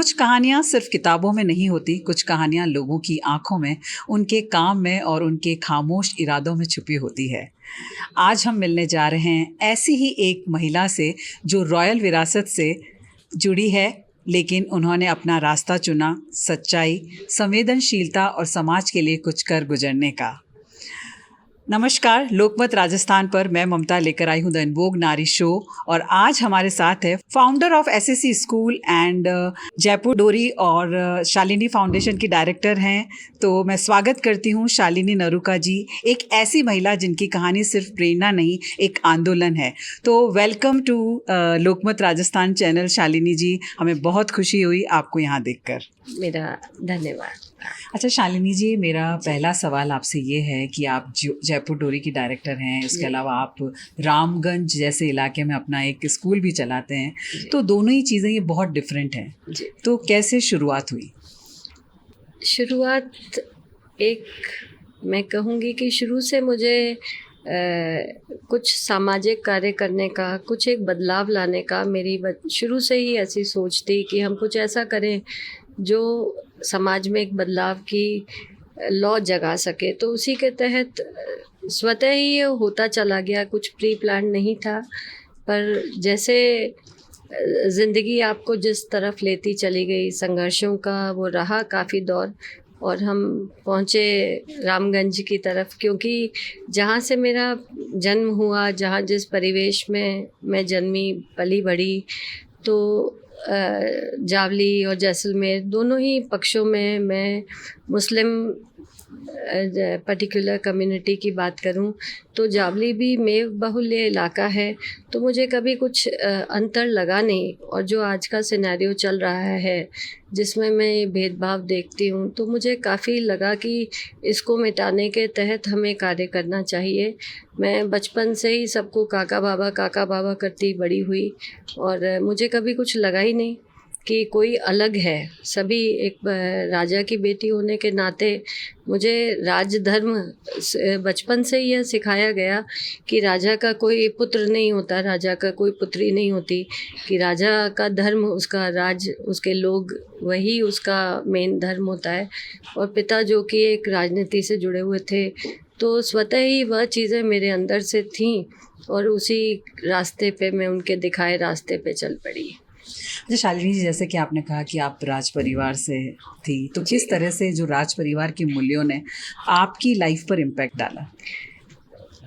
कुछ कहानियाँ सिर्फ किताबों में नहीं होती, कुछ कहानियाँ लोगों की आँखों में, उनके काम में और उनके खामोश इरादों में छुपी होती है। आज हम मिलने जा रहे हैं ऐसी ही एक महिला से जो रॉयल विरासत से जुड़ी है, लेकिन उन्होंने अपना रास्ता चुना सच्चाई, संवेदनशीलता और समाज के लिए कुछ कर गुजरने का। नमस्कार, लोकमत राजस्थान पर मैं ममता लेकर आई हूँ द इन वोग नारी शो और आज हमारे साथ है founder of SSC school and Jaipur डोरी और शालिनी फाउंडेशन की डायरेक्टर हैं। तो मैं स्वागत करती हूँ शालिनी नरूका जी, एक ऐसी महिला जिनकी कहानी सिर्फ प्रेरणा नहीं, एक आंदोलन है। तो welcome to Lokmat Rajasthan channel Shalini ji, हमें बहुत खुशी हुई आपको यहाँ देखकर। मेरा धन्यवाद। अच्छा शालिनी जी, मेरा पहला सवाल आपसे ये है कि आप जयपुर डोरी की डायरेक्टर हैं, इसके अलावा आप रामगंज जैसे इलाके में अपना एक स्कूल भी चलाते हैं, तो दोनों ही चीज़ें ये बहुत डिफरेंट हैं। तो कैसे शुरुआत हुई? शुरुआत मैं कहूँगी कि शुरू से मुझे कुछ सामाजिक कार्य करने का, कुछ एक बदलाव लाने का मेरी शुरू से ही ऐसी सोच थी कि हम कुछ ऐसा करें जो समाज में एक बदलाव की लौ जगा सके। तो उसी के तहत स्वतः ही ये होता चला गया, कुछ प्री प्लान नहीं था। पर जैसे ज़िंदगी आपको जिस तरफ लेती चली गई, संघर्षों का वो रहा काफ़ी दौर, और हम पहुँचे रामगंज की तरफ, क्योंकि जहाँ से मेरा जन्म हुआ, जहाँ जिस परिवेश में मैं जन्मी पली बड़ी, तो जावली और जैसलमेर दोनों ही पक्षों में मैं मुस्लिम पर्टिकुलर कम्युनिटी की बात करूं तो जावली भी मेव बहुल्य इलाका है, तो मुझे कभी कुछ अंतर लगा नहीं। और जो आज का सिनेरियो चल रहा है जिसमें मैं ये भेदभाव देखती हूँ, तो मुझे काफ़ी लगा कि इसको मिटाने के तहत हमें कार्य करना चाहिए। मैं बचपन से ही सबको काका बाबा करती बड़ी हुई और मुझे कभी कुछ लगा ही नहीं कि कोई अलग है। सभी एक राजा की बेटी होने के नाते मुझे राजधर्म बचपन से यह सिखाया गया कि राजा का कोई पुत्र नहीं होता, राजा का कोई पुत्री नहीं होती, कि राजा का धर्म उसका राज, उसके लोग, वही उसका मेन धर्म होता है। और पिता जो कि एक राजनीति से जुड़े हुए थे, तो स्वतः ही वह चीज़ें मेरे अंदर से थीं और उसी रास्ते पे मैं उनके दिखाए रास्ते पे चल पड़ी। अच्छा शालिनी जी, जैसे कि आपने कहा कि आप राज परिवार से थी, तो किस तरह से जो राज परिवार के मूल्यों ने आपकी लाइफ पर इम्पैक्ट डाला?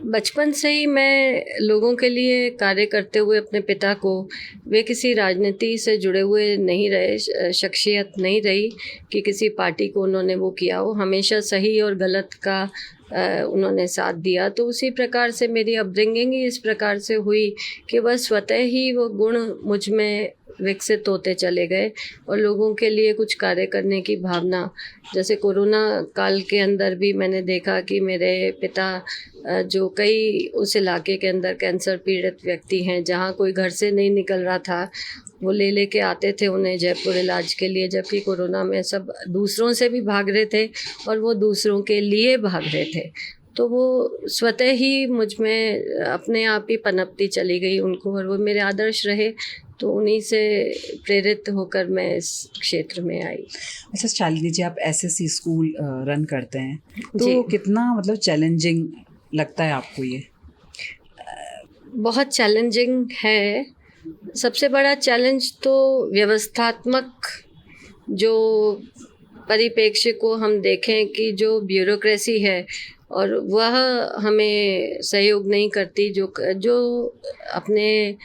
बचपन से ही मैं लोगों के लिए कार्य करते हुए अपने पिता को, वे किसी राजनीति से जुड़े हुए नहीं रहे, शख्सियत नहीं रही कि किसी पार्टी को उन्होंने वो किया हो, हमेशा सही और गलत का उन्होंने साथ दिया। तो उसी प्रकार से मेरी अपब्रिंगिंग ही इस प्रकार से हुई कि बस स्वतः ही वो गुण मुझ में विकसित होते चले गए और लोगों के लिए कुछ कार्य करने की भावना। जैसे कोरोना काल के अंदर भी मैंने देखा कि मेरे पिता जो कई उस इलाके के अंदर कैंसर पीड़ित व्यक्ति हैं, जहाँ कोई घर से नहीं निकल रहा था, वो ले के आते थे उन्हें जयपुर इलाज के लिए, जबकि कोरोना में सब दूसरों से भी भाग रहे थे और वो दूसरों के लिए भाग रहे थे। तो वो स्वतः ही मुझ में अपने आप ही पनपती चली गई उनको, और वो मेरे आदर्श रहे। तो उन्हीं से प्रेरित होकर मैं इस क्षेत्र में आई। अच्छा शालिनी जी, आप एसएससी स्कूल रन करते हैं, तो कितना मतलब चैलेंजिंग लगता है आपको ये? बहुत चैलेंजिंग है। सबसे बड़ा चैलेंज तो व्यवस्थात्मक जो परिप्रेक्ष्य को हम देखें कि जो ब्यूरोक्रेसी है और वह हमें सहयोग नहीं करती, जो अपने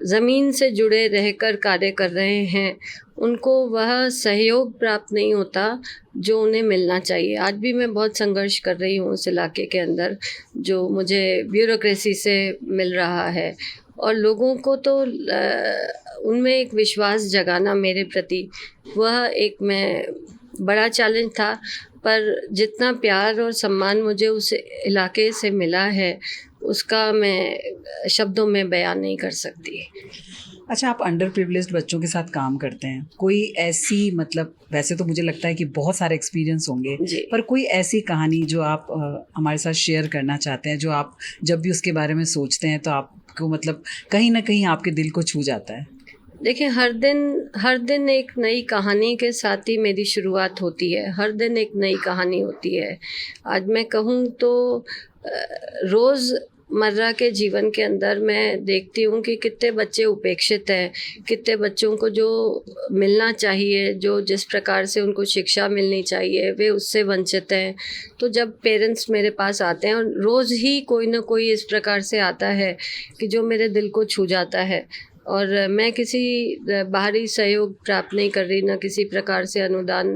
ज़मीन से जुड़े रहकर कार्य कर रहे हैं उनको वह सहयोग प्राप्त नहीं होता जो उन्हें मिलना चाहिए। आज भी मैं बहुत संघर्ष कर रही हूँ उस इलाके के अंदर, जो मुझे ब्यूरोक्रेसी से मिल रहा है। और लोगों को तो उनमें एक विश्वास जगाना मेरे प्रति, वह एक बड़ा चैलेंज था। पर जितना प्यार और सम्मान मुझे उस इलाके से मिला है, उसका मैं शब्दों में बयान नहीं कर सकती। अच्छा, आप अंडर प्रिविलेज्ड बच्चों के साथ काम करते हैं, कोई ऐसी मतलब वैसे तो मुझे लगता है कि बहुत सारे एक्सपीरियंस होंगे, पर कोई ऐसी कहानी जो आप हमारे साथ शेयर करना चाहते हैं, जो आप जब भी उसके बारे में सोचते हैं तो आपको मतलब कहीं ना कहीं आपके दिल को छू जाता है? देखिए, हर दिन एक नई कहानी के साथ ही मेरी शुरुआत होती है, हर दिन एक नई कहानी होती है। आज मैं कहूँ तो रोज़मर्रा के जीवन के अंदर मैं देखती हूँ कि कितने बच्चे उपेक्षित हैं, कितने बच्चों को जो मिलना चाहिए, जो जिस प्रकार से उनको शिक्षा मिलनी चाहिए, वे उससे वंचित हैं। तो जब पेरेंट्स मेरे पास आते हैं और रोज़ ही कोई ना कोई इस प्रकार से आता है कि जो मेरे दिल को छू जाता है, और मैं किसी बाहरी सहयोग प्राप्त नहीं कर रही, ना किसी प्रकार से अनुदान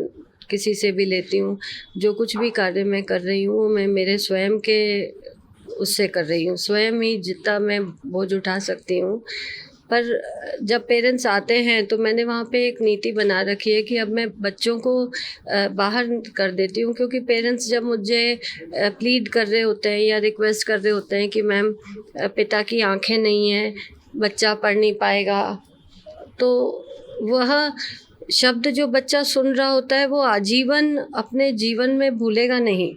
किसी से भी लेती हूँ। जो कुछ भी कार्य मैं कर रही हूँ, वो मैं मेरे स्वयं के उससे कर रही हूँ, स्वयं ही जितना मैं बोझ उठा सकती हूँ। पर जब पेरेंट्स आते हैं तो मैंने वहाँ पे एक नीति बना रखी है कि अब मैं बच्चों को बाहर कर देती हूँ, क्योंकि पेरेंट्स जब मुझे प्लीड कर रहे होते हैं या रिक्वेस्ट कर रहे होते हैं कि मैम पिता की आँखें नहीं हैं, बच्चा पढ़ नहीं पाएगा, तो वह शब्द जो बच्चा सुन रहा होता है वो आजीवन अपने जीवन में भूलेगा नहीं।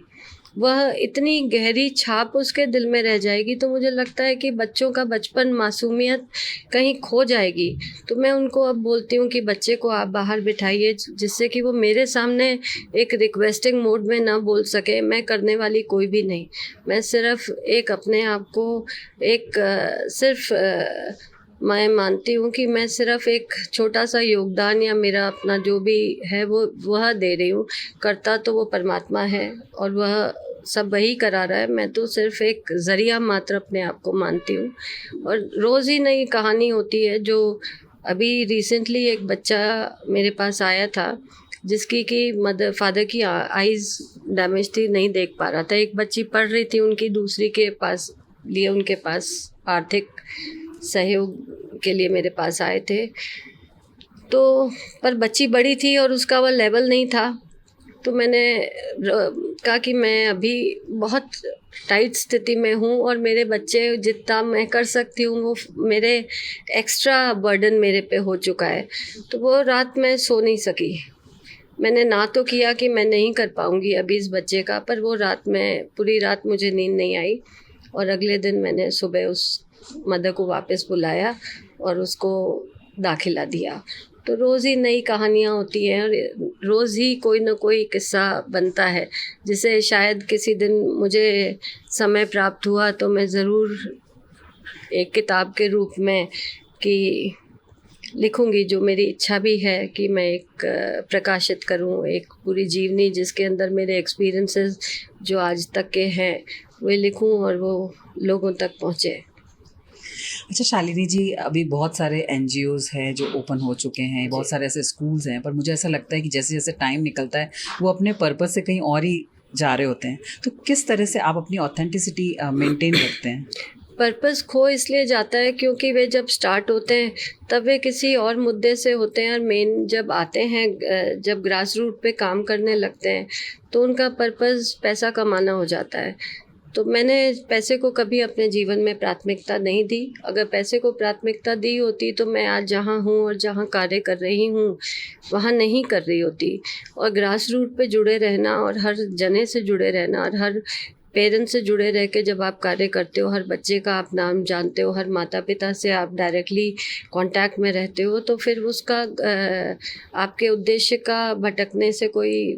वह इतनी गहरी छाप उसके दिल में रह जाएगी, तो मुझे लगता है कि बच्चों का बचपन, मासूमियत कहीं खो जाएगी। तो मैं उनको अब बोलती हूँ कि बच्चे को आप बाहर बिठाइए, जिससे कि वो मेरे सामने एक रिक्वेस्टिंग मोड में ना बोल सके। मैं करने वाली कोई भी नहीं, मैं सिर्फ़ एक अपने आप को एक मैं मानती हूँ कि मैं सिर्फ़ एक छोटा-सा योगदान या मेरा अपना जो भी है वो वह दे रही हूँ। करता तो वो परमात्मा है और वह सब वही करा रहा है, मैं तो सिर्फ़ एक ज़रिया मात्र अपने आप को मानती हूँ। और रोज़ ही नई कहानी होती है। जो अभी रिसेंटली एक बच्चा मेरे पास आया था, जिसकी कि फादर की आइज़ डैमेज थी, नहीं देख पा रहा था। एक बच्ची पढ़ रही थी उनकी, दूसरी के पास लिए उनके पास आर्थिक सहयोग के लिए मेरे पास आए थे। तो पर बच्ची बड़ी थी और उसका वह लेवल नहीं था। तो मैंने कहा कि मैं अभी बहुत टाइट स्थिति में हूँ और मेरे बच्चे जितना मैं कर सकती हूँ वो मेरे एक्स्ट्रा बर्डन मेरे पे हो चुका है। तो वो रात मैं सो नहीं सकी। मैंने ना तो किया कि मैं नहीं कर पाऊँगी अभी इस बच्चे का, पर वो रात में पूरी रात मुझे नींद नहीं आई। और अगले दिन मैंने सुबह उस मदर को वापस बुलाया और उसको दाखिला दिया। तो रोज़ ही नई कहानियाँ होती हैं और रोज़ ही कोई ना कोई किस्सा बनता है, जिसे शायद किसी दिन मुझे समय प्राप्त हुआ तो मैं ज़रूर एक किताब के रूप में कि लिखूँगी, जो मेरी इच्छा भी है कि मैं एक प्रकाशित करूँ एक पूरी जीवनी, जिसके अंदर मेरे एक्सपीरियंसेस जो आज तक के हैं वे लिखूँ और वो लोगों तक पहुँचे। अच्छा शालिनी जी, अभी बहुत सारे एनजीओज़ हैं जो ओपन हो चुके हैं, बहुत सारे ऐसे स्कूल्स हैं, पर मुझे ऐसा लगता है कि जैसे-जैसे टाइम निकलता है, वो अपने पर्पज़ से कहीं और ही जा रहे होते हैं। तो किस तरह से आप अपनी ऑथेंटिसिटी मेंटेन रखते हैं? पर्पस खो इसलिए जाता है क्योंकि वे जब स्टार्ट होते हैं तब वे किसी और मुद्दे से होते हैं, और मेन जब आते हैं, जब ग्रास रूट पे काम करने लगते हैं तो उनका पर्पस पैसा कमाना हो जाता है। तो मैंने पैसे को कभी अपने जीवन में प्राथमिकता नहीं दी। अगर पैसे को प्राथमिकता दी होती तो मैं आज जहाँ हूँ और जहाँ कार्य कर रही हूँ वहाँ नहीं कर रही होती। और ग्रास रूट पे जुड़े रहना और हर जने से जुड़े रहना और हर पेरेंट्स से जुड़े रह के जब आप कार्य करते हो, हर बच्चे का आप नाम जानते हो, हर माता पिता से आप डायरेक्टली कांटेक्ट में रहते हो, तो फिर उसका आपके उद्देश्य का भटकने से कोई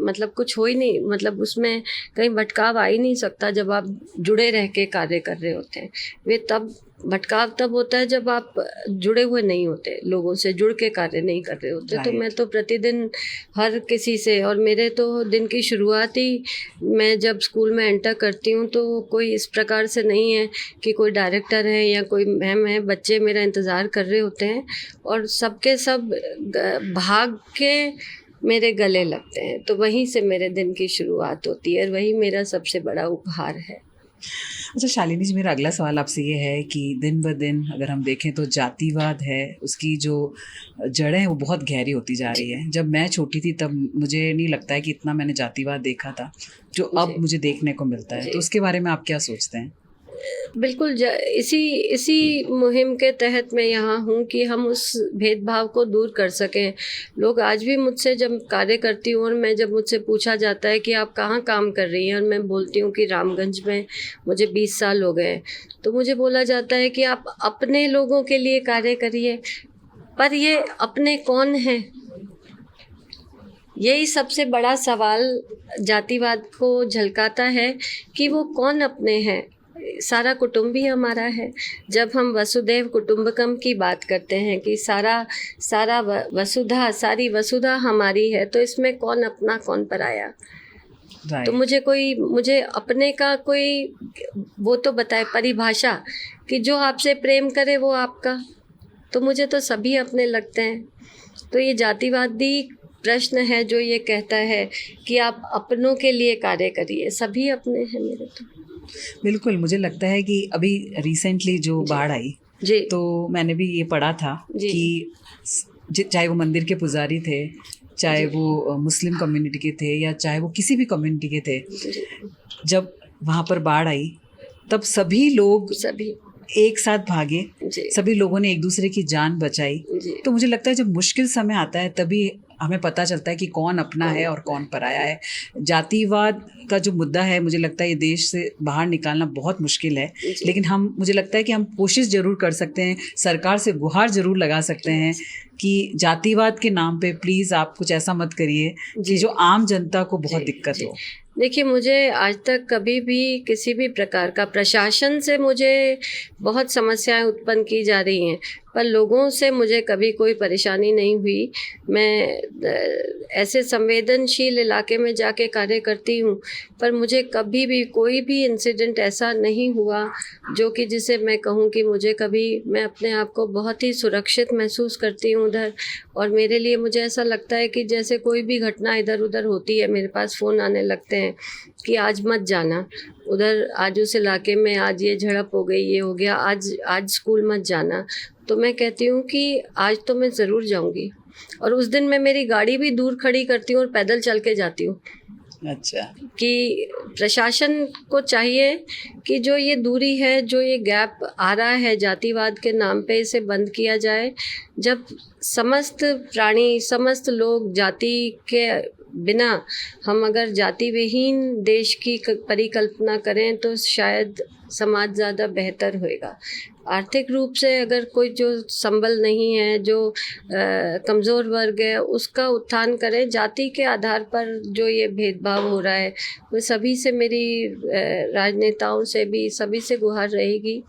मतलब कुछ हो ही नहीं, मतलब उसमें कहीं भटकाव आ ही नहीं सकता जब आप जुड़े रह के कार्य कर रहे होते हैं। वे तब भटकाव तब होता है जब आप जुड़े हुए नहीं होते, लोगों से जुड़ के कार्य नहीं कर रहे होते। तो मैं तो प्रतिदिन हर किसी से, और मेरे तो दिन की शुरुआत ही मैं जब स्कूल में एंटर करती हूँ तो कोई इस प्रकार से नहीं है कि कोई डायरेक्टर है या कोई मैम है, बच्चे मेरा इंतज़ार कर रहे होते हैं और सबके सब भाग के मेरे गले लगते हैं। तो वहीं से मेरे दिन की शुरुआत होती है और वही मेरा सबसे बड़ा उपहार है। अच्छा शालिनी जी, मेरा अगला सवाल आपसे ये है कि दिन ब दिन अगर हम देखें तो जातिवाद है, उसकी जो जड़ें हैं वो बहुत गहरी होती जा रही है। जब मैं छोटी थी तब मुझे नहीं लगता है कि इतना मैंने जातिवाद देखा था जो अब मुझे देखने को मिलता है। तो उसके बारे में आप क्या सोचते हैं? बिल्कुल इसी मुहिम के तहत मैं यहाँ हूँ कि हम उस भेदभाव को दूर कर सकें। लोग आज भी मुझसे जब कार्य करती हूँ और मैं जब मुझसे पूछा जाता है कि आप कहाँ काम कर रही हैं और मैं बोलती हूँ कि रामगंज में मुझे 20 साल हो गए, तो मुझे बोला जाता है कि आप अपने लोगों के लिए कार्य करिए, पर ये अपने कौन हैं? यही सबसे बड़ा सवाल जातिवाद को झलकाता है कि वो कौन अपने हैं। सारा कुटुंब ही हमारा है। जब हम वसुदैव कुटुंबकम की बात करते हैं कि सारी वसुधा हमारी है, तो इसमें कौन अपना कौन पराया? तो मुझे अपने का कोई वो तो बताए परिभाषा कि जो आपसे प्रेम करे वो आपका, तो मुझे तो सभी अपने लगते हैं। तो ये जातिवादी प्रश्न है जो ये कहता है कि आप अपनों के लिए कार्य करिए, सभी अपने हैं मेरे तो। बिल्कुल, मुझे लगता है कि अभी रिसेंटली जो बाढ़ आई जी, तो मैंने भी ये पढ़ा था जी। कि चाहे वो मंदिर के पुजारी थे, चाहे वो मुस्लिम कम्युनिटी के थे या चाहे वो किसी भी कम्युनिटी के थे, जी, जब वहाँ पर बाढ़ आई तब सभी लोग सभी एक साथ भागे, जी, सभी लोगों ने एक दूसरे की जान बचाई। जी, तो मुझे लगता है जब मुश्किल समय आता है तभी हमें पता चलता है कि कौन अपना है और कौन पराया है। जातिवाद का जो मुद्दा है, मुझे लगता है ये देश से बाहर निकालना बहुत मुश्किल है, जी। लेकिन मुझे लगता है कि हम कोशिश ज़रूर कर सकते हैं, सरकार से गुहार ज़रूर लगा सकते हैं कि जातिवाद के नाम पे प्लीज़ आप कुछ ऐसा मत करिए कि जो आम जनता को बहुत दिक्कत जी। हो। देखिए, मुझे आज तक कभी भी किसी भी प्रकार का प्रशासन से मुझे बहुत समस्याएं उत्पन्न की जा रही हैं, पर लोगों से मुझे कभी कोई परेशानी नहीं हुई। मैं ऐसे संवेदनशील इलाके में जाके कार्य करती हूँ, पर मुझे कभी भी कोई भी इंसिडेंट ऐसा नहीं हुआ जो कि जिसे मैं कहूँ कि मुझे कभी, मैं अपने आप को बहुत ही सुरक्षित महसूस करती हूँ उधर। और मेरे लिए मुझे ऐसा लगता है कि जैसे कोई भी घटना इधर उधर होती है, मेरे पास फ़ोन आने लगते हैं कि आज मत जाना उधर, आज उस इलाके में आज ये झड़प हो गई, ये हो गया, आज स्कूल मत जाना। तो मैं कहती हूँ कि आज तो मैं ज़रूर जाऊँगी, और उस दिन मैं मेरी गाड़ी भी दूर खड़ी करती हूँ और पैदल चल के जाती हूँ। अच्छा। कि प्रशासन को चाहिए कि जो ये दूरी है, जो ये गैप आ रहा है जातिवाद के नाम पे, इसे बंद किया जाए। जब समस्त प्राणी, समस्त लोग जाति के बिना, हम अगर जाति विहीन देश की परिकल्पना करें तो शायद समाज ज़्यादा बेहतर होएगा। आर्थिक रूप से अगर कोई जो संबल नहीं है, जो कमज़ोर वर्ग है, उसका उत्थान करें। जाति के आधार पर जो ये भेदभाव हो रहा है, वो सभी से, मेरी राजनेताओं से भी, सभी से गुहार रहेगी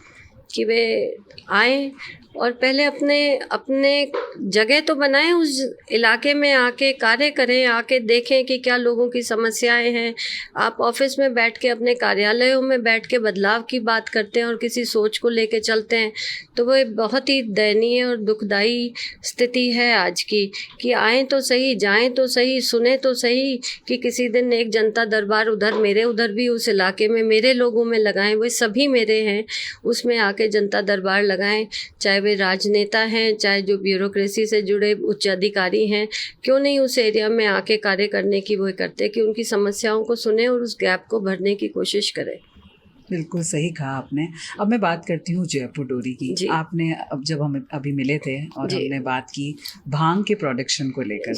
कि वे आएँ और पहले अपने जगह तो बनाएं, उस इलाके में आके कार्य करें, आके देखें कि क्या लोगों की समस्याएं हैं। आप ऑफिस में बैठ के, अपने कार्यालयों में बैठ के बदलाव की बात करते हैं और किसी सोच को लेके चलते हैं, तो वो एक बहुत ही दयनीय और दुखदाई स्थिति है आज की। कि आएँ तो सही, जाएं तो सही, सुने तो सही कि किसी दिन एक जनता दरबार उधर भी उस इलाके में मेरे लोगों में लगाएं, वो सभी मेरे हैं, उसमें आके जनता दरबार लगाएं। चाहे वे राजनेता हैं, चाहे जो ब्यूरोक्रेसी से जुड़े उच्च अधिकारी हैं, क्यों नहीं उस एरिया में आके कार्य करने की वो करते, कि उनकी समस्याओं को सुने और उस गैप को भरने की कोशिश करें। बिल्कुल सही कहा आपने। अब मैं बात करती हूँ जयपुर डोरी की। आपने अब जब हम अभी मिले थे और हमने बात की भांग के प्रोडक्शन को लेकर,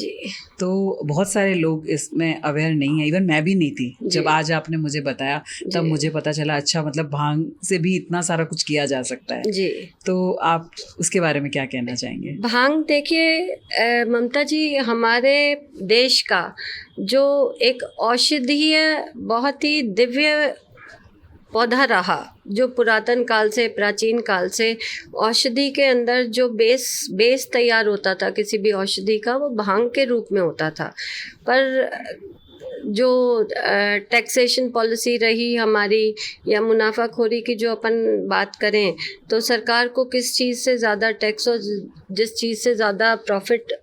तो बहुत सारे लोग इसमें अवेयर नहीं है, इवन मैं भी नहीं थी। जब आज आपने मुझे बताया तब मुझे पता चला, अच्छा मतलब भांग से भी इतना सारा कुछ किया जा सकता है। जी, तो आप उसके बारे में क्या कहना चाहेंगे? भांग, देखिए ममता जी, हमारे देश का जो एक औषधीय, बहुत ही दिव्य पौधा रहा, जो पुरातन काल से, प्राचीन काल से औषधि के अंदर जो बेस तैयार होता था किसी भी औषधि का, वो भांग के रूप में होता था। पर जो टैक्सेशन पॉलिसी रही हमारी, या मुनाफाखोरी की जो अपन बात करें, तो सरकार को किस चीज़ से ज़्यादा टैक्स और जिस चीज़ से ज़्यादा प्रॉफिट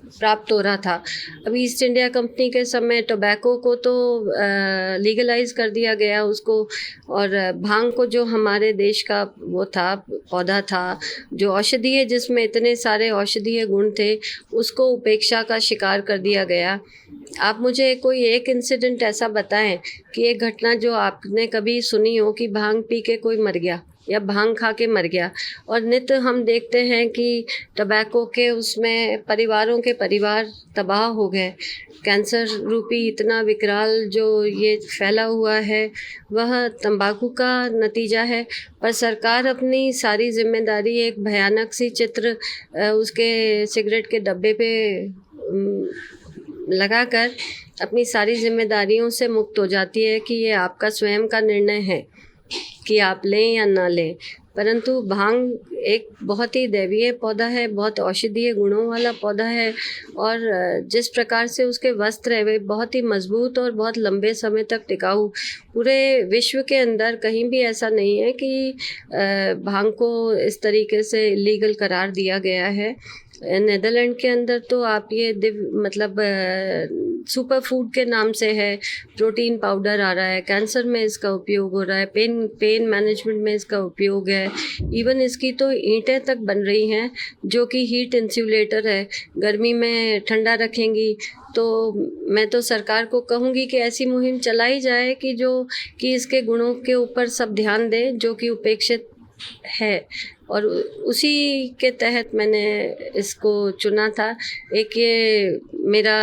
प्राप्त हो रहा था। अभी ईस्ट इंडिया कंपनी के समय टोबैको को तो लीगलाइज कर दिया गया उसको, और भांग को, जो हमारे देश का वो था, पौधा था, जो औषधीय, जिसमें इतने सारे औषधीय गुण थे, उसको उपेक्षा का शिकार कर दिया गया। आप मुझे कोई एक इंसिडेंट ऐसा बताएं कि एक घटना जो आपने कभी सुनी हो कि भांग पी के कोई मर गया। या भांग खा के मर गया। और नित्य हम देखते हैं कि टबैको के उसमें परिवारों के परिवार तबाह हो गए। कैंसर रूपी इतना विकराल जो ये फैला हुआ है वह तंबाकू का नतीजा है। पर सरकार अपनी सारी जिम्मेदारी एक भयानक सी चित्र उसके सिगरेट के डब्बे पे लगाकर अपनी सारी जिम्मेदारियों से मुक्त हो जाती है कि ये आपका स्वयं का निर्णय है कि आप लें या ना लें। परंतु भांग एक बहुत ही दैवीय पौधा है, बहुत औषधीय गुणों वाला पौधा है और जिस प्रकार से उसके वस्त्र है वे बहुत ही मजबूत और बहुत लंबे समय तक टिकाऊ। पूरे विश्व के अंदर कहीं भी ऐसा नहीं है कि भांग को इस तरीके से लीगल करार दिया गया है। नेदरलैंड के अंदर तो आप ये मतलब सुपर फूड के नाम से है, प्रोटीन पाउडर आ रहा है, कैंसर में इसका उपयोग हो रहा है, पेन मैनेजमेंट में इसका उपयोग है। इवन इसकी तो ईंटें तक बन रही हैं जो कि हीट इंसुलेटर है, गर्मी में ठंडा रखेंगी। तो मैं तो सरकार को कहूँगी कि ऐसी मुहिम चलाई जाए कि इसके गुणों के ऊपर सब ध्यान दें जो कि उपेक्षित है। और उसी के तहत मैंने इसको चुना था। एक ये मेरा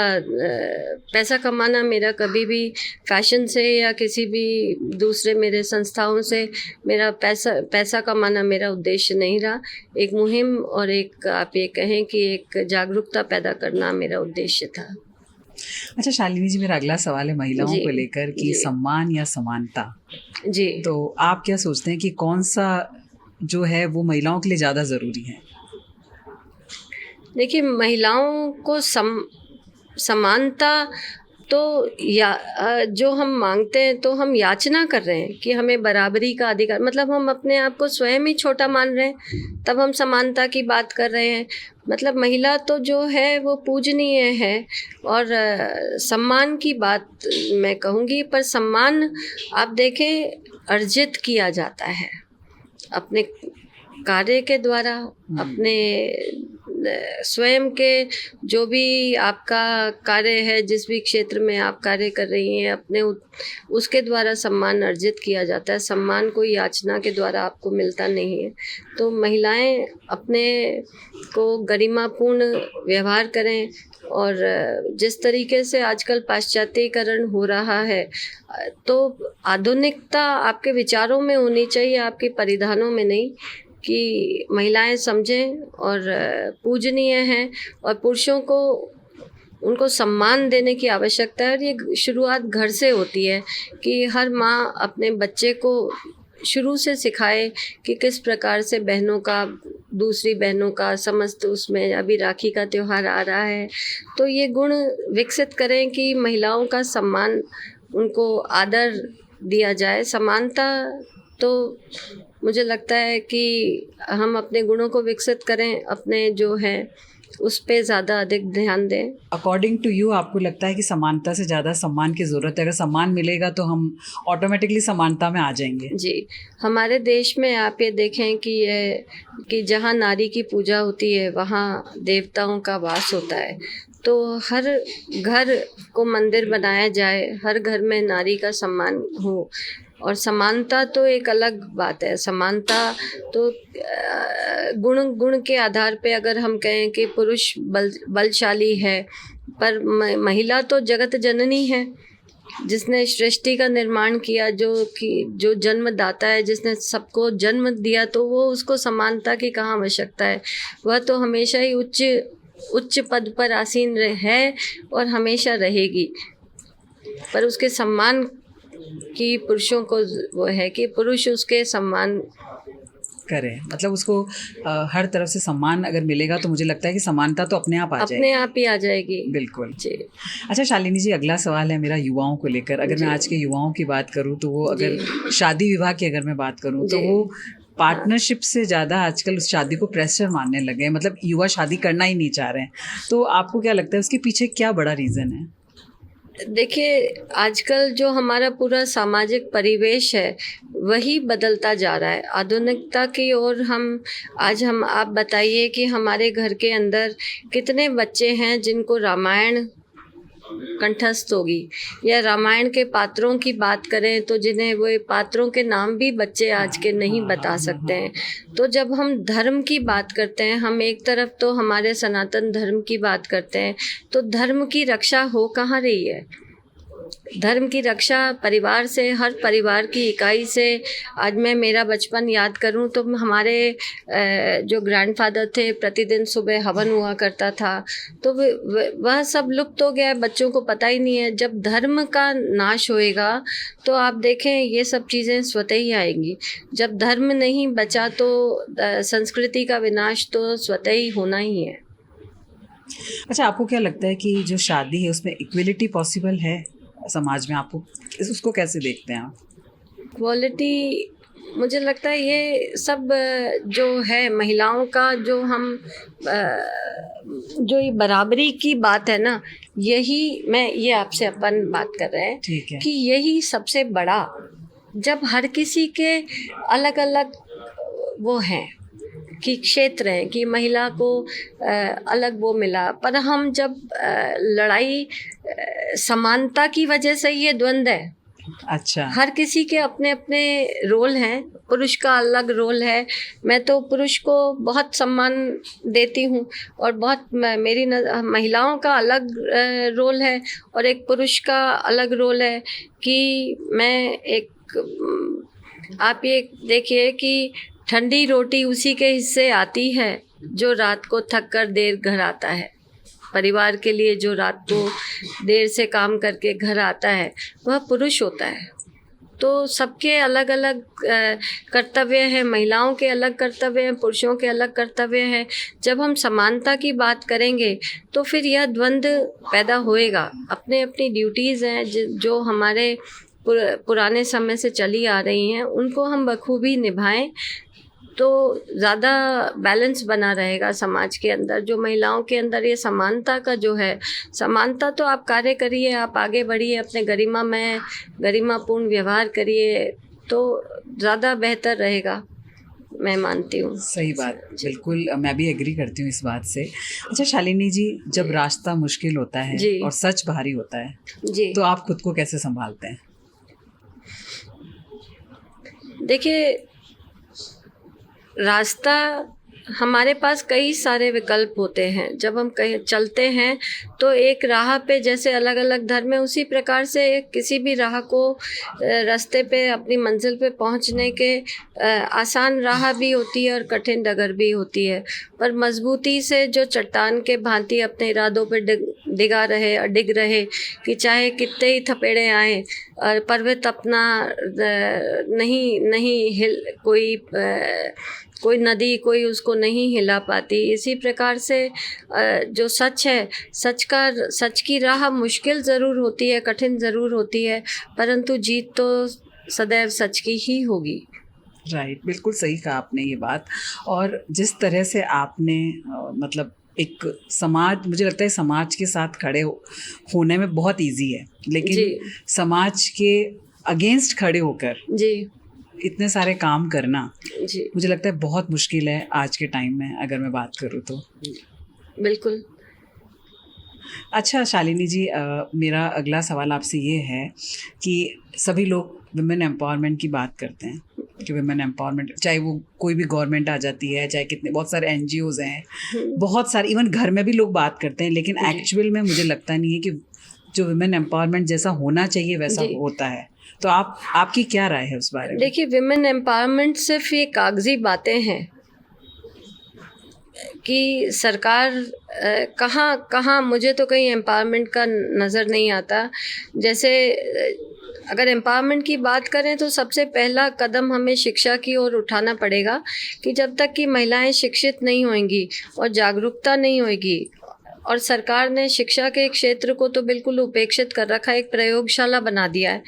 पैसा कमाना मेरा कभी भी फैशन से या किसी भी दूसरे मेरे संस्थाओं से मेरा पैसा कमाना मेरा उद्देश्य नहीं रहा। एक मुहिम और एक आप ये कहें कि एक जागरूकता पैदा करना मेरा उद्देश्य था। अच्छा शालिनी जी, मेरा अगला सवाल है महिलाओं को लेकर कि सम्मान या समानता। जी, तो आप क्या सोचते हैं कि कौन सा जो है वो महिलाओं के लिए ज़्यादा ज़रूरी है? देखिए, महिलाओं को समानता तो जो हम मांगते हैं तो हम याचना कर रहे हैं कि हमें बराबरी का अधिकार, मतलब हम अपने आप को स्वयं ही छोटा मान रहे हैं तब हम समानता की बात कर रहे हैं। मतलब महिला तो जो है वो पूजनीय है और सम्मान की बात मैं कहूँगी। पर सम्मान आप देखें अर्जित किया जाता है अपने कार्य के द्वारा, अपने स्वयं के जो भी आपका कार्य है, जिस भी क्षेत्र में आप कार्य कर रही हैं अपने उसके द्वारा सम्मान अर्जित किया जाता है। सम्मान कोई याचना के द्वारा आपको मिलता नहीं है। तो महिलाएं अपने को गरिमापूर्ण व्यवहार करें और जिस तरीके से आजकल पाश्चात्यकरण हो रहा है तो आधुनिकता आपके विचारों में होनी चाहिए, आपके परिधानों में नहीं। कि महिलाएं समझें और पूजनीय हैं और पुरुषों को उनको सम्मान देने की आवश्यकता है। और ये शुरुआत घर से होती है कि हर माँ अपने बच्चे को शुरू से सिखाए कि किस प्रकार से बहनों का, दूसरी बहनों का समस्त, उसमें अभी राखी का त्यौहार आ रहा है तो ये गुण विकसित करें कि महिलाओं का सम्मान, उनको आदर दिया जाए। समानता तो मुझे लगता है कि हम अपने गुणों को विकसित करें, अपने जो है उस पे ज़्यादा अधिक ध्यान दें। अकॉर्डिंग टू यू आपको लगता है कि समानता से ज़्यादा सम्मान की ज़रूरत है? अगर सम्मान मिलेगा तो हम ऑटोमेटिकली समानता में आ जाएंगे। जी, हमारे देश में आप ये देखें कि जहाँ नारी की पूजा होती है वहाँ देवताओं का वास होता है। तो हर घर को मंदिर बनाया जाए, हर घर में नारी का सम्मान हो। और समानता तो एक अलग बात है। समानता तो गुण के आधार पे अगर हम कहें कि पुरुष बलशाली है पर महिला तो जगत जननी है, जिसने सृष्टि का निर्माण किया, जो जन्मदाता है, जिसने सबको जन्म दिया, तो वो उसको समानता की कहाँ आवश्यकता है। वह तो हमेशा ही उच्च पद पर आसीन है और हमेशा रहेगी। पर उसके सम्मान की पुरुषों को वो है कि पुरुष उसके सम्मान करें, मतलब उसको हर तरफ से सम्मान अगर मिलेगा तो मुझे लगता है कि समानता तो अपने आप आ जाएगी, अपने आप ही आ जाएगी। बिल्कुल जी। अच्छा शालिनी जी, अगला सवाल है मेरा युवाओं को लेकर। अगर मैं आज के युवाओं की बात करूं तो वो अगर शादी विवाह की अगर मैं बात करूं तो वो पार्टनरशिप से ज़्यादा आजकल उस शादी को प्रेशर मानने लगे हैं। मतलब युवा शादी करना ही नहीं चाह रहे हैं। तो आपको क्या लगता है उसके पीछे क्या बड़ा रीज़न है? देखिए, आजकल जो हमारा पूरा सामाजिक परिवेश है वही बदलता जा रहा है आधुनिकता की ओर। आप बताइए कि हमारे घर के अंदर कितने बच्चे हैं जिनको रामायण कंठस्थ होगी। या रामायण के पात्रों की बात करें तो जिन्हें वो पात्रों के नाम भी बच्चे आज के नहीं बता सकते हैं। तो जब हम धर्म की बात करते हैं, हम एक तरफ तो हमारे सनातन धर्म की बात करते हैं, तो धर्म की रक्षा हो कहाँ रही है? धर्म की रक्षा परिवार से, हर परिवार की इकाई से। आज मैं मेरा बचपन याद करूं तो हमारे जो ग्रैंडफादर थे, प्रतिदिन सुबह हवन हुआ करता था, तो वह सब लुप्त हो गया है, बच्चों को पता ही नहीं है। जब धर्म का नाश होएगा तो आप देखें ये सब चीज़ें स्वतः ही आएंगी। जब धर्म नहीं बचा तो संस्कृति का विनाश तो स्वतः ही होना ही है। अच्छा, आपको क्या लगता है कि जो शादी है उसमें इक्वलिटी पॉसिबल है समाज में? आपको उसको कैसे देखते हैं आप? क्वालिटी, मुझे लगता है ये सब जो है महिलाओं का, जो हम जो ये बराबरी की बात है ना, यही मैं ये आपसे अपन बात कर रहे हैं। ठीक है। कि यही सबसे बड़ा, जब हर किसी के अलग अलग वो हैं कि क्षेत्र हैं, कि महिला को अलग वो मिला, पर हम जब लड़ाई समानता की वजह से ये द्वंद्व है। अच्छा। हर किसी के अपने अपने रोल हैं, पुरुष का अलग रोल है। मैं तो पुरुष को बहुत सम्मान देती हूँ और बहुत मेरी महिलाओं का अलग रोल है और एक पुरुष का अलग रोल है। कि मैं आप ये देखिए कि ठंडी रोटी उसी के हिस्से आती है जो रात को थक कर देर घर आता है। परिवार के लिए जो रात को देर से काम करके घर आता है वह पुरुष होता है। तो सबके अलग अलग कर्तव्य हैं, महिलाओं के अलग कर्तव्य हैं, पुरुषों के अलग कर्तव्य हैं। जब हम समानता की बात करेंगे तो फिर यह द्वंद्व पैदा होएगा। अपने अपनी ड्यूटीज़ हैं जो हमारे पुराने समय से चली आ रही हैं, उनको हम बखूबी निभाएं तो ज़्यादा बैलेंस बना रहेगा समाज के अंदर। जो महिलाओं के अंदर ये समानता का जो है, समानता तो आप कार्य करिए, आप आगे बढ़िए, अपने गरिमापूर्ण व्यवहार करिए तो ज़्यादा बेहतर रहेगा, मैं मानती हूँ। सही बात, बिल्कुल मैं भी एग्री करती हूँ इस बात से। अच्छा शालिनी जी, जब रास्ता मुश्किल होता है जी। और सच भारी होता है जी, तो आप खुद को कैसे संभालते हैं? देखिए, रास्ता, हमारे पास कई सारे विकल्प होते हैं। जब हम कहीं चलते हैं तो एक राह पे जैसे अलग अलग धर्म है, उसी प्रकार से किसी भी राह को रास्ते पे अपनी मंजिल पे पहुंचने के आसान राह भी होती है और कठिन डगर भी होती है। पर मजबूती से जो चट्टान के भांति अपने इरादों पे डिग रहे कि चाहे कितने ही थपेड़े आए और पर्वत अपना नहीं हिल, कोई नदी कोई उसको नहीं हिला पाती। इसी प्रकार से जो सच है, सच की राह मुश्किल ज़रूर होती है, कठिन ज़रूर होती है, परंतु जीत तो सदैव सच की ही होगी। राइट, बिल्कुल सही कहा आपने ये बात। और जिस तरह से आपने मतलब एक समाज, मुझे लगता है समाज के साथ खड़े होने में बहुत इजी है, लेकिन समाज के अगेंस्ट खड़े होकर जी इतने सारे काम करना जी मुझे लगता है बहुत मुश्किल है आज के टाइम में, अगर मैं बात करूँ तो। बिल्कुल। अच्छा शालिनी जी, मेरा अगला सवाल आपसे ये है कि सभी लोग विमेन एम्पावरमेंट की बात करते हैं कि विमेन एम्पावरमेंट, चाहे वो कोई भी गवर्नमेंट आ जाती है, चाहे कितने बहुत सारे NGOs हैं, बहुत सारे, इवन घर में भी लोग बात करते हैं, लेकिन एक्चुअल में मुझे लगता नहीं है कि जो विमेन एम्पावरमेंट जैसा होना चाहिए वैसा होता है। तो आपकी क्या राय है उस बारे में? देखिए, विमेन एम्पावरमेंट सिर्फ ये कागजी बातें हैं कि सरकार कहाँ मुझे तो कहीं एम्पावरमेंट का नज़र नहीं आता। जैसे अगर एम्पावरमेंट की बात करें तो सबसे पहला कदम हमें शिक्षा की ओर उठाना पड़ेगा कि जब तक कि महिलाएं शिक्षित नहीं होंगी और जागरूकता नहीं होगी, और सरकार ने शिक्षा के क्षेत्र को तो बिल्कुल उपेक्षित कर रखा है, एक प्रयोगशाला बना दिया है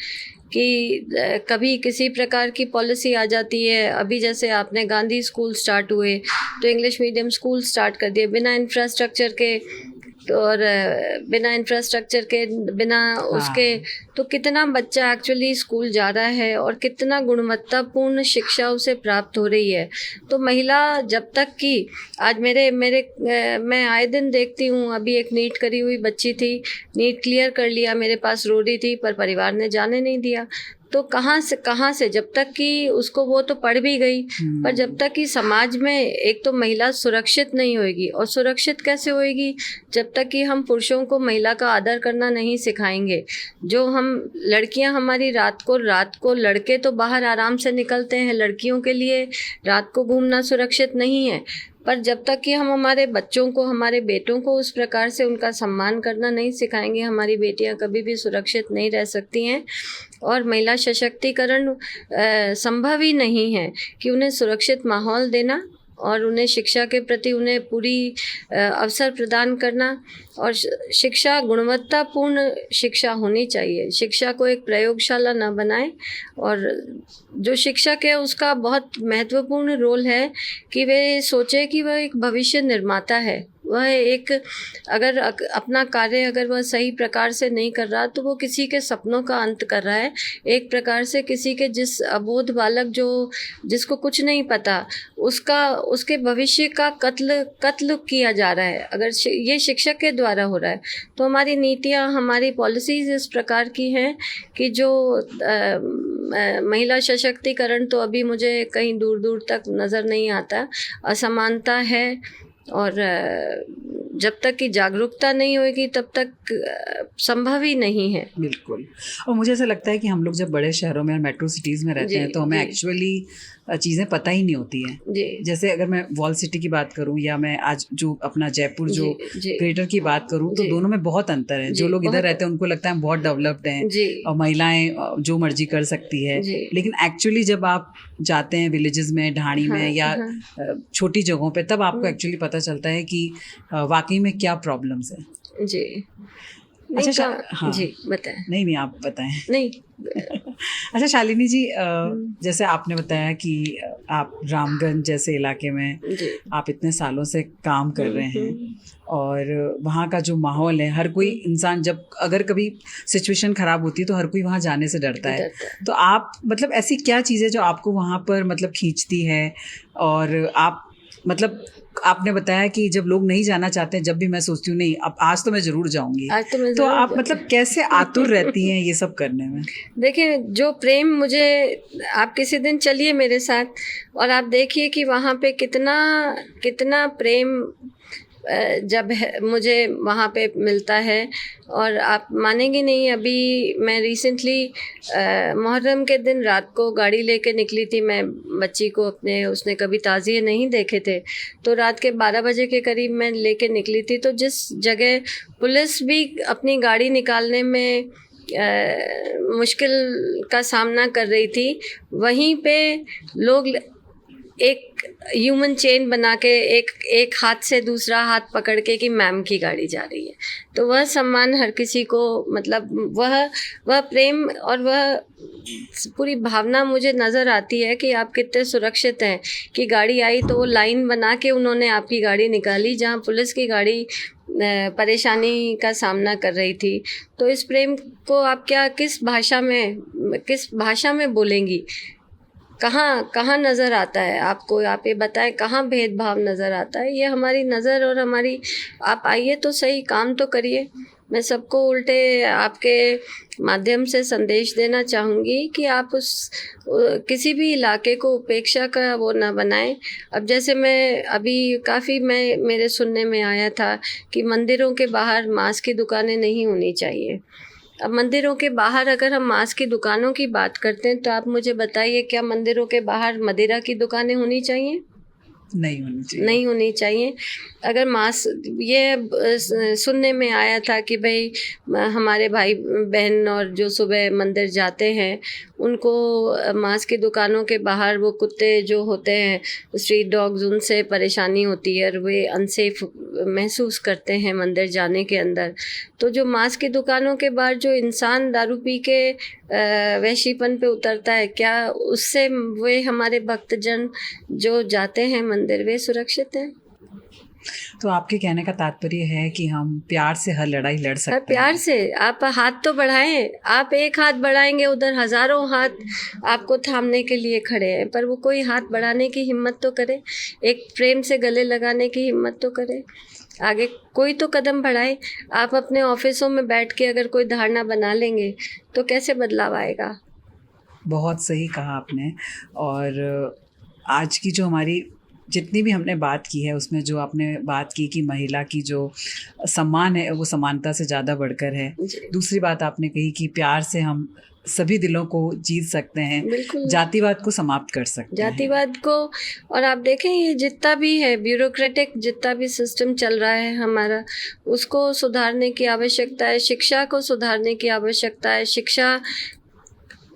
कि कभी किसी प्रकार की पॉलिसी आ जाती है। अभी जैसे आपने गांधी स्कूल स्टार्ट हुए तो इंग्लिश मीडियम स्कूल स्टार्ट कर दिए बिना इंफ्रास्ट्रक्चर के। तो और बिना इंफ्रास्ट्रक्चर के, बिना उसके, तो कितना बच्चा एक्चुअली स्कूल जा रहा है और कितना गुणवत्तापूर्ण शिक्षा उसे प्राप्त हो रही है। तो महिला जब तक कि आज मैं आए दिन देखती हूँ, अभी एक नीट करी हुई बच्ची थी, नीट क्लियर कर लिया, मेरे पास रो रही थी, पर परिवार ने जाने नहीं दिया। तो कहाँ से जब तक कि उसको, वो तो पढ़ भी गई, पर जब तक कि समाज में एक तो महिला सुरक्षित नहीं होएगी, और सुरक्षित कैसे होएगी जब तक कि हम पुरुषों को महिला का आदर करना नहीं सिखाएंगे। जो हम लड़कियां, हमारी रात को लड़के तो बाहर आराम से निकलते हैं, लड़कियों के लिए रात को घूमना सुरक्षित नहीं है। पर जब तक कि हम हमारे बच्चों को, हमारे बेटों को उस प्रकार से उनका सम्मान करना नहीं सिखाएंगे, हमारी बेटियां कभी भी सुरक्षित नहीं रह सकती हैं। और महिला सशक्तिकरण संभव ही नहीं है कि उन्हें सुरक्षित माहौल देना और उन्हें शिक्षा के प्रति उन्हें पूरी अवसर प्रदान करना, और शिक्षा गुणवत्तापूर्ण शिक्षा होनी चाहिए। शिक्षा को एक प्रयोगशाला न बनाएं, और जो शिक्षक है उसका बहुत महत्वपूर्ण रोल है कि वे सोचे कि वह एक भविष्य निर्माता है। वह एक, अगर अपना कार्य अगर वह सही प्रकार से नहीं कर रहा, तो वो किसी के सपनों का अंत कर रहा है। एक प्रकार से किसी के, जिस अबोध बालक जिसको कुछ नहीं पता, उसके भविष्य का कत्ल किया जा रहा है। अगर ये शिक्षक के द्वारा हो रहा है, तो हमारी नीतियाँ, हमारी पॉलिसीज़ इस प्रकार की हैं कि जो महिला सशक्तिकरण तो अभी मुझे कहीं दूर दूर तक नज़र नहीं आता। असमानता है, और जब तक कि जागरूकता नहीं होगी तब तक संभव ही नहीं है। बिल्कुल। और मुझे ऐसा लगता है कि हम लोग जब बड़े शहरों में और मेट्रो सिटीज़ में रहते हैं, तो हमें एक्चुअली चीज़ें पता ही नहीं होती हैं। जैसे अगर मैं वॉल सिटी की बात करूं, या मैं आज जो अपना जयपुर जो ग्रेटर की बात करूं, तो दोनों में बहुत अंतर है। जो लोग इधर रहते हैं उनको लगता है हम बहुत डेवलप्ड हैं और महिलाएं जो मर्जी कर सकती है, लेकिन एक्चुअली जब आप जाते हैं विलेजेस में, ढाणी में या छोटी जगहों पे, तब आपको एक्चुअली पता चलता है कि वाकई में क्या प्रॉब्लम्स है। जी। अच्छा, हाँ जी, बताएं। नहीं आप बताएं। नहीं अच्छा शालिनी जी, जैसे आपने बताया कि आप रामगंज जैसे इलाके में आप इतने सालों से काम कर रहे हैं, और वहाँ का जो माहौल है, हर कोई इंसान जब अगर कभी सिचुएशन ख़राब होती है तो हर कोई वहाँ जाने से डरता है। तो आप मतलब ऐसी क्या चीज़ें जो आपको वहाँ पर मतलब खींचती है, और आप मतलब आपने बताया कि जब लोग नहीं जाना चाहते हैं, जब भी मैं सोचती हूँ नहीं अब आज तो मैं ज़रूर जाऊँगी, तो आप मतलब कैसे आतुर रहती हैं ये सब करने में? देखिए, जो प्रेम मुझे, आप किसी दिन चलिए मेरे साथ और आप देखिए कि वहाँ पे कितना प्रेम जब मुझे वहाँ पे मिलता है। और आप मानेंगे नहीं, अभी मैं रिसेंटली मुहर्रम के दिन रात को गाड़ी लेके निकली थी, मैं बच्ची को अपने, उसने कभी ताज़िए नहीं देखे थे, तो रात के 12 बजे के करीब मैं लेके निकली थी। तो जिस जगह पुलिस भी अपनी गाड़ी निकालने में मुश्किल का सामना कर रही थी, वहीं पे लोग एक ह्यूमन चेन बना के एक हाथ से दूसरा हाथ पकड़ के कि मैम की गाड़ी जा रही है। तो वह सम्मान हर किसी को, मतलब वह प्रेम और वह पूरी भावना मुझे नज़र आती है कि आप कितने सुरक्षित हैं कि गाड़ी आई तो वो लाइन बना के उन्होंने आपकी गाड़ी निकाली, जहाँ पुलिस की गाड़ी परेशानी का सामना कर रही थी। तो इस प्रेम को आप किस भाषा में बोलेंगी? कहाँ नज़र आता है आपको? आप ये बताएं, कहाँ भेदभाव नज़र आता है? ये हमारी नज़र और हमारी, आप आइए तो सही, काम तो करिए। मैं सबको उल्टे आपके माध्यम से संदेश देना चाहूँगी कि आप किसी भी इलाके को उपेक्षा का वो ना बनाएं। अब जैसे मेरे सुनने में आया था कि मंदिरों के बाहर मांस की दुकानें नहीं होनी चाहिए। अब मंदिरों के बाहर अगर हम मांस की दुकानों की बात करते हैं, तो आप मुझे बताइए, क्या मंदिरों के बाहर मदिरा की दुकानें होनी चाहिए? नहीं होनी चाहिए। अगर मांस, ये सुनने में आया था कि भाई हमारे भाई बहन और जो सुबह मंदिर जाते हैं, उनको मांस की दुकानों के बाहर वो कुत्ते जो होते हैं, स्ट्रीट डॉग्स, उनसे परेशानी होती है और वे अनसेफ महसूस करते हैं मंदिर जाने के अंदर। तो जो मांस की दुकानों के बाहर जो इंसान दारू पी के वहशीपन पे उतरता है, क्या उससे वे हमारे भक्तजन जो जाते हैं मंदिर, वे सुरक्षित हैं? तो आपके कहने का तात्पर्य है कि हम प्यार से हर लड़ाई लड़ सकते और हैं। प्यार से आप हाथ तो बढ़ाएं, आप एक हाथ बढ़ाएंगे, उधर हजारों हाथ आपको थामने के लिए खड़े हैं, पर वो कोई हाथ बढ़ाने की हिम्मत तो करे, एक प्रेम से गले लगाने की हिम्मत तो करे, आगे कोई तो कदम बढ़ाए। आप अपने ऑफिसों में बैठ के अगर कोई धारणा बना लेंगे तो कैसे बदलाव आएगा? बहुत सही कहा आपने। और आज की जो हमारी जितनी भी हमने बात की है उसमें जो आपने बात की कि महिला की जो सम्मान है वो समानता से ज़्यादा बढ़कर है। जी, दूसरी बात आपने कही कि प्यार से हम सभी दिलों को जीत सकते हैं, बिल्कुल। जातिवाद को समाप्त कर सकते हैं। जातिवाद को, और आप देखें ये जितना भी है ब्यूरोक्रेटिक जितना भी सिस्टम चल रहा है हमारा, उसको सुधारने की आवश्यकता है, शिक्षा को सुधारने की आवश्यकता है, शिक्षा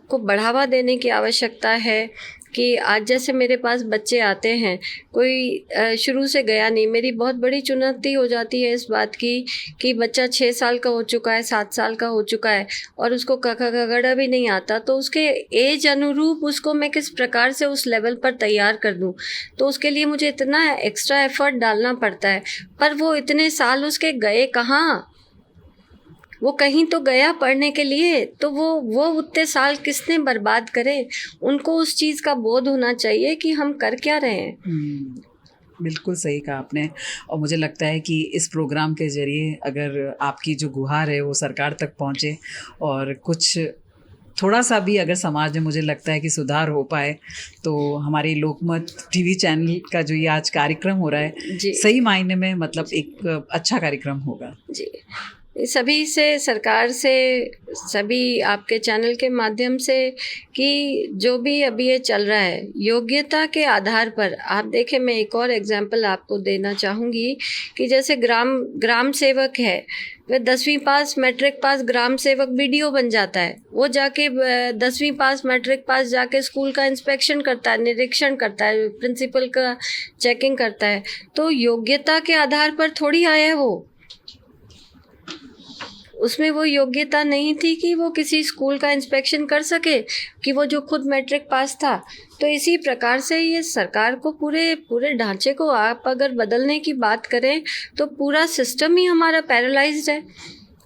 को बढ़ावा देने की आवश्यकता है। कि आज जैसे मेरे पास बच्चे आते हैं, कोई शुरू से गया नहीं, मेरी बहुत बड़ी चुनौती हो जाती है इस बात की कि बच्चा 6 साल का हो चुका है, 7 साल का हो चुका है और उसको क ख ग घ भी नहीं आता, तो उसके एज अनुरूप उसको मैं किस प्रकार से उस लेवल पर तैयार कर दूं, तो उसके लिए मुझे इतना एक्स्ट्रा एफर्ट डालना पड़ता है। पर वो इतने साल उसके गए कहाँ? वो कहीं तो गया पढ़ने के लिए, तो वो उतने साल किसने बर्बाद करे? उनको उस चीज़ का बोध होना चाहिए कि हम कर क्या रहे हैं। बिल्कुल सही कहा आपने। और मुझे लगता है कि इस प्रोग्राम के ज़रिए अगर आपकी जो गुहार है वो सरकार तक पहुँचे और कुछ थोड़ा सा भी अगर समाज में, मुझे लगता है कि सुधार हो पाए, तो हमारे लोकमत टीवी चैनल का जो ये आज कार्यक्रम हो रहा है, जी, सही मायने में मतलब एक अच्छा कार्यक्रम होगा। जी। सभी से, सरकार से, सभी आपके चैनल के माध्यम से, कि जो भी अभी ये चल रहा है योग्यता के आधार पर, आप देखें मैं एक और एग्जांपल आपको देना चाहूँगी कि जैसे ग्राम सेवक है, वह 10वीं पास मैट्रिक पास ग्राम सेवक बीडीओ बन जाता है, वो जाके 10वीं पास मैट्रिक पास जाके स्कूल का इंस्पेक्शन करता है, निरीक्षण करता है, प्रिंसिपल का चेकिंग करता है। तो योग्यता के आधार पर थोड़ी आया है वो, उसमें वो योग्यता नहीं थी कि वो किसी स्कूल का इंस्पेक्शन कर सके, कि वो जो खुद मैट्रिक पास था। तो इसी प्रकार से ये सरकार को पूरे ढांचे को आप अगर बदलने की बात करें तो पूरा सिस्टम ही हमारा पैरालाइज्ड है।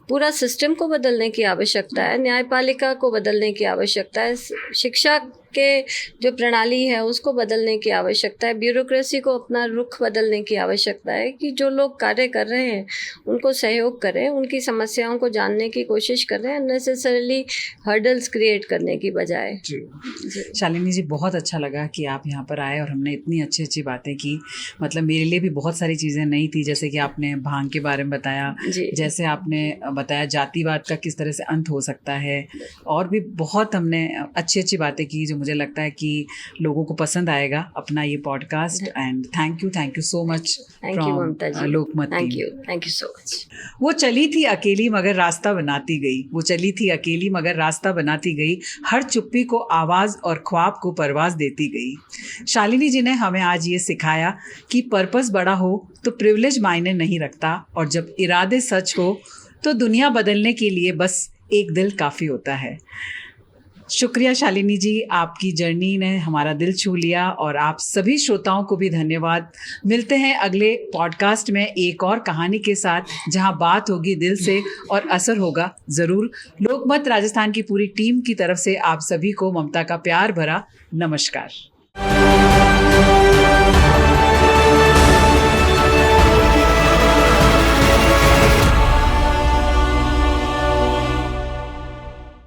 पूरा सिस्टम को बदलने की आवश्यकता है, न्यायपालिका को बदलने की आवश्यकता है, शिक्षा के जो प्रणाली है उसको बदलने की आवश्यकता है, ब्यूरोक्रेसी को अपना रुख बदलने की आवश्यकता है, कि जो लोग कार्य कर रहे हैं उनको सहयोग करें, उनकी समस्याओं को जानने की कोशिश करें, अननेसेसरीली हर्डल्स क्रिएट करने की बजाय। जी। शालिनी जी, बहुत अच्छा लगा कि आप यहाँ पर आए और हमने इतनी अच्छी अच्छी बातें की। मतलब मेरे लिए भी बहुत सारी चीज़ें नई थी, जैसे कि आपने भांग के बारे में बताया, जैसे आपने बताया जातिवाद का किस तरह से अंत हो सकता है, और भी बहुत हमने अच्छी अच्छी बातें की जो मुझे लगता है कि लोगों को पसंद आएगा अपना ये podcast. And thank you so much from Lokmat team. Thank you so much. वो चली थी अकेली मगर रास्ता बनाती गई, वो चली थी अकेली मगर रास्ता बनाती गई, हर चुप्पी को आवाज़ और ख्वाब को परवाज़ देती गई। शालिनी जी ने हमें आज ये सिखाया कि पर्पस बड़ा हो तो प्रिविलेज मायने नहीं रखता, और जब इरादे सच हो तो दुनिया बदलने के लिए बस एक दिल काफ़ी होता है। शुक्रिया शालिनी जी, आपकी जर्नी ने हमारा दिल छू लिया, और आप सभी श्रोताओं को भी धन्यवाद। मिलते हैं अगले पॉडकास्ट में एक और कहानी के साथ, जहां बात होगी दिल से और असर होगा ज़रूर। लोकमत राजस्थान की पूरी टीम की तरफ से आप सभी को ममता का प्यार भरा नमस्कार।